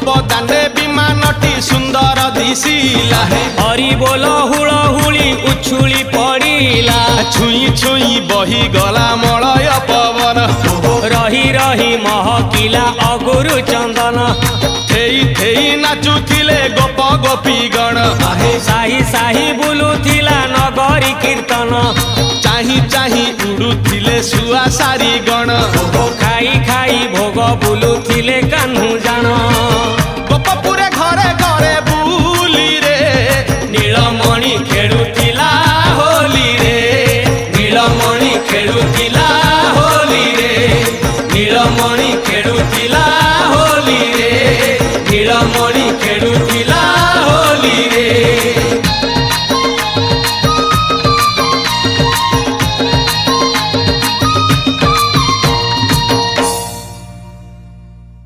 गोप दाने विमानटी सुंदर दिशिला हरि बोल हुलहुली उछुली पड़िला छुई छुई बही गला मलय पवन रही रही महकिला अगुरु चंदन थेई थेई नाचुथिले गोप गोपीगण साही साही बुलुथिला नगरी कीर्तन चाही चाही उड़ुथिले सुआ सारी गण खाई खाई भोग बुलुथिले कान्हू जान।